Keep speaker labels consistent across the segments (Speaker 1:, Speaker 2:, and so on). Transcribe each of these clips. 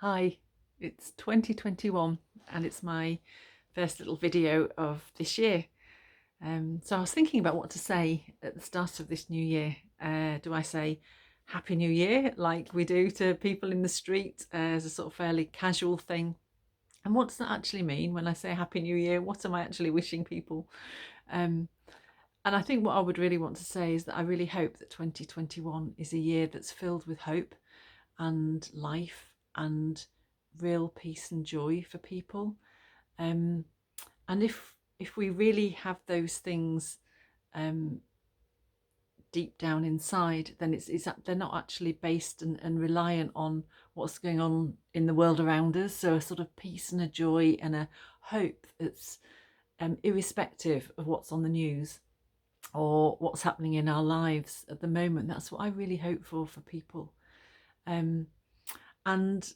Speaker 1: Hi, it's 2021 and it's my first little video of this year. So I was thinking about what to say at the start of this new year. Do I say Happy New Year like we do to people in the street as a sort of fairly casual thing? And what does that actually mean when I say Happy New Year? What am I actually wishing people? Um, and I think what I would really want to say is that I really hope that 2021 is a year that's filled with hope and life and real peace and joy for people. Um, and if we really have those things um, deep down inside, then they're not actually based and reliant on what's going on in the world around us. So a sort of peace and a joy and a hope that's irrespective of what's on the news or what's happening in our lives at the moment. That's what I really hope for people. Um, and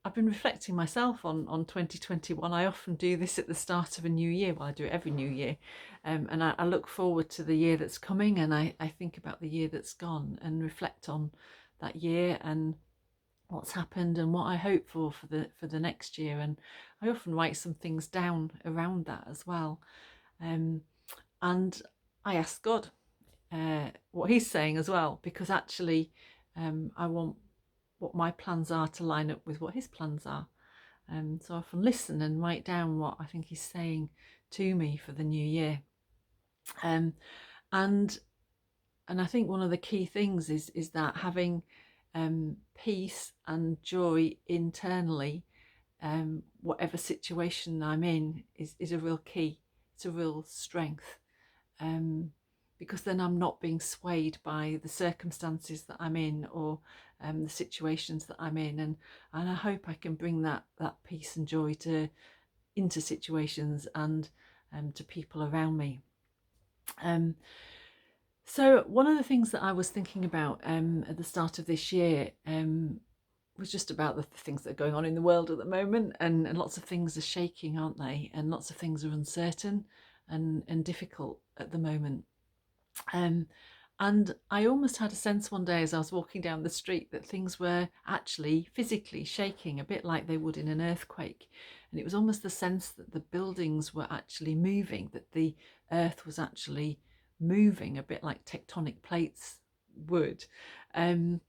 Speaker 1: I've been reflecting myself on 2021. I often do this at the start of a new year. Well, I do it every new year. And I look forward to the year that's coming, and I think about the year that's gone and reflect on that year and what's happened and what I hope for the next year. And I often write some things down around that as well. And I ask God what He's saying as well, because actually I want what my plans are to line up with what His plans are. So I often listen and write down what I think He's saying to me for the new year. Um, and and I think one of the key things is that having peace and joy internally, whatever situation I'm in, is a real key. It's a real strength. Because then I'm not being swayed by the circumstances that I'm in or the situations that I'm in, and I hope I can bring that peace and joy into situations and to people around me. So one of the things that I was thinking about at the start of this year was just about the things that are going on in the world at the moment, and lots of things are shaking, aren't they? And lots of things are uncertain and difficult at the moment. Um, and I almost had a sense one day as I was walking down the street that things were actually physically shaking, a bit like they would in an earthquake. And it was almost the sense that the buildings were actually moving, that the earth was actually moving, a bit like tectonic plates would. Um,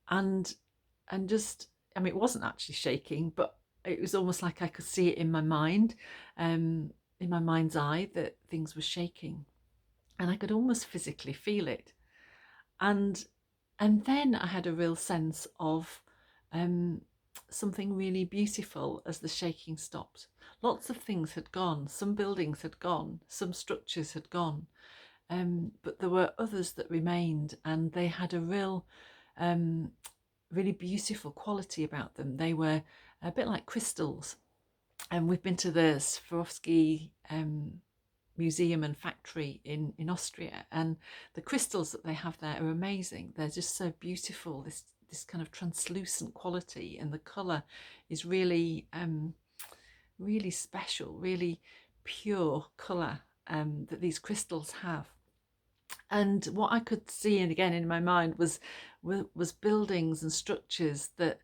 Speaker 1: and and just, I mean, it wasn't actually shaking, but it was almost like I could see it in my mind's eye, that things were shaking, and I could almost physically feel it. And then I had a real sense of um, something really beautiful as the shaking stopped. Lots of things had gone, some buildings had gone, some structures had gone, but there were others that remained, and they had a real, really beautiful quality about them. They were a bit like crystals. And we've been to the Swarovski museum and factory in Austria, and the crystals that they have there are amazing. They're just so beautiful, this kind of translucent quality, and the colour is really really special, really pure colour that these crystals have. And what I could see, and again in my mind, was buildings and structures that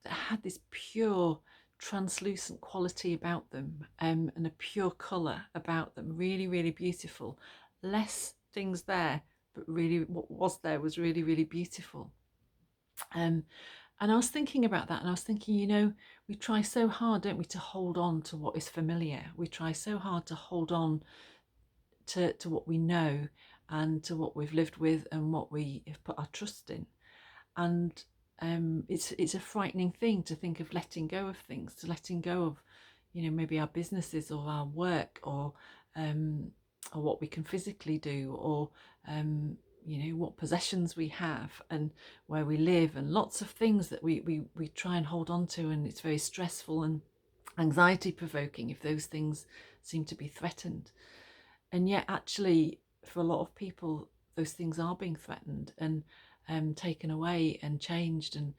Speaker 1: had this pure translucent quality about them, and a pure colour about them, really really beautiful. Less things there, but really what was there was really really beautiful. um, and I was thinking about that, and I was thinking, we try so hard, don't we, to hold on to what is familiar. We try so hard to hold on to what we know and to what we've lived with and what we have put our trust in. And it's a frightening thing to think of letting go of things, to letting go of, maybe our businesses or our work, or what we can physically do, or what possessions we have and where we live, and lots of things that we try and hold on to, and it's very stressful and anxiety provoking if those things seem to be threatened. And yet actually for a lot of people those things are being threatened and taken away and changed. And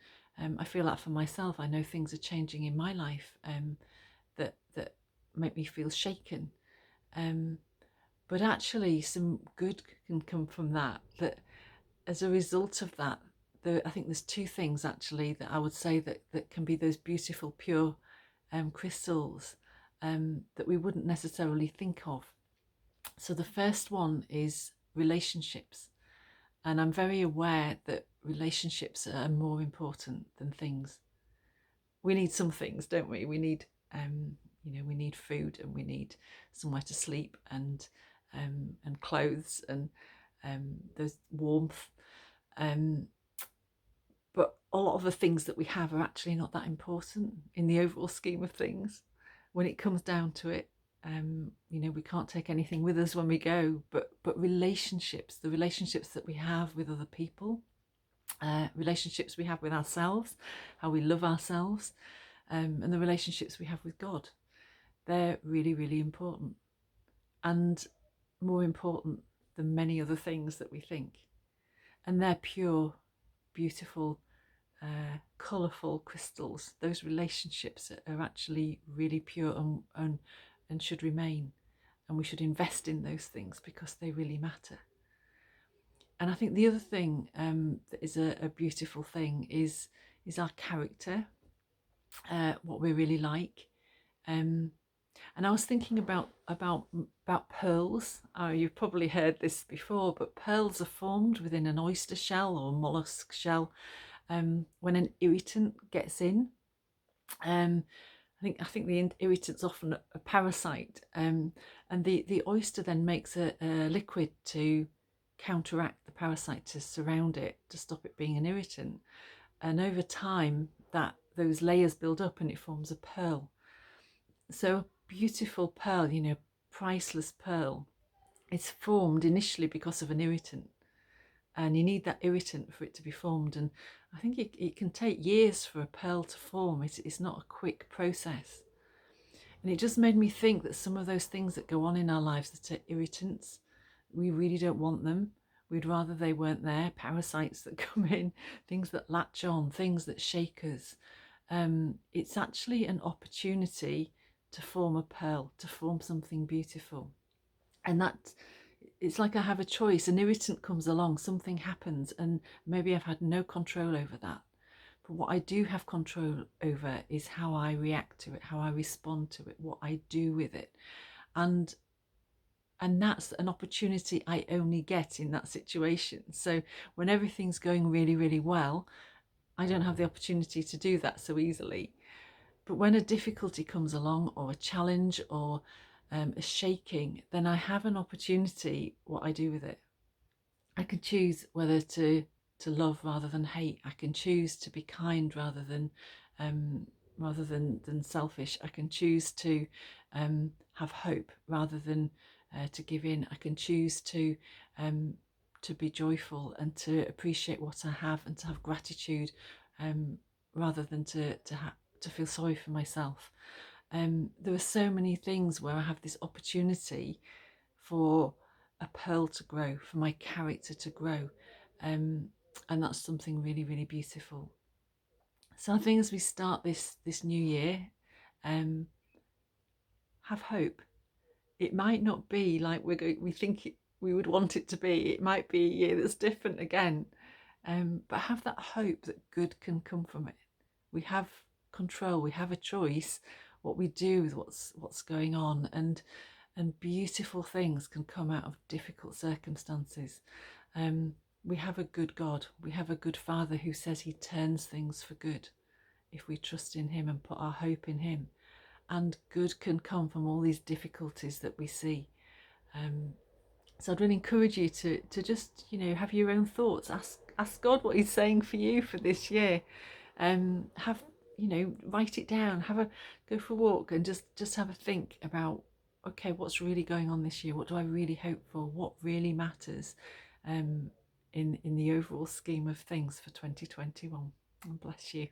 Speaker 1: I feel that for myself. I know things are changing in my life that make me feel shaken, but actually some good can come from that as a result of that, I think there's two things actually that I would say that can be those beautiful, pure crystals that we wouldn't necessarily think of. So the first one is relationships. And I'm very aware that relationships are more important than things. We need some things, don't we? We need, we need food, and we need somewhere to sleep, and clothes, and there's warmth. But a lot of the things that we have are actually not that important in the overall scheme of things. When it comes down to it, we can't take anything with us when we go, but relationships, the relationships that we have with other people, relationships we have with ourselves, how we love ourselves, and the relationships we have with God, they're really, really important, and more important than many other things that we think. And they're pure, beautiful, colourful crystals. Those relationships are actually really pure and should remain, and we should invest in those things because they really matter. And I think the other thing that is a beautiful thing is our character, what we're really like. And I was thinking about pearls. You've probably heard this before, but pearls are formed within an oyster shell or mollusk shell when an irritant gets in. I think the irritant's often a parasite, and the oyster then makes a liquid to counteract the parasite, to surround it, to stop it being an irritant. And over time, those layers build up and it forms a pearl. So a beautiful pearl, priceless pearl, it's formed initially because of an irritant, and you need that irritant for it to be formed. And I think it can take years for a pearl to form. It's not a quick process. And it just made me think that some of those things that go on in our lives that are irritants, we really don't want them. We'd rather they weren't there. Parasites that come in, things that latch on, things that shake us. It's actually an opportunity to form a pearl, to form something beautiful. And it's like I have a choice. An irritant comes along, something happens, and maybe I've had no control over that. But what I do have control over is how I react to it, how I respond to it, what I do with it. And that's an opportunity I only get in that situation. So when everything's going really, really well, I don't have the opportunity to do that so easily. But when a difficulty comes along, or a challenge, or a shaking, then I have an opportunity what I do with it. I can choose whether to love rather than hate. I can choose to be kind rather than selfish. I can choose to have hope rather than to give in. I can choose to be joyful and to appreciate what I have, and to have gratitude rather than to feel sorry for myself. There are so many things where I have this opportunity for a pearl to grow, for my character to grow, and that's something really, really beautiful. So I think as we start this new year, have hope. It might not be like we think we would want it to be. It might be a year that's different again, but have that hope that good can come from it. We have control. We have a choice what we do with what's going on, and beautiful things can come out of difficult circumstances. We have a good God. We have a good Father who says he turns things for good if we trust in him and put our hope in him. And good can come from all these difficulties that we see. So I'd really encourage you to just, have your own thoughts. Ask God what he's saying for you for this year. Write it down. Go for a walk and just have a think about, okay, what's really going on this year? What do I really hope for? What really matters in the overall scheme of things for 2021? And bless you.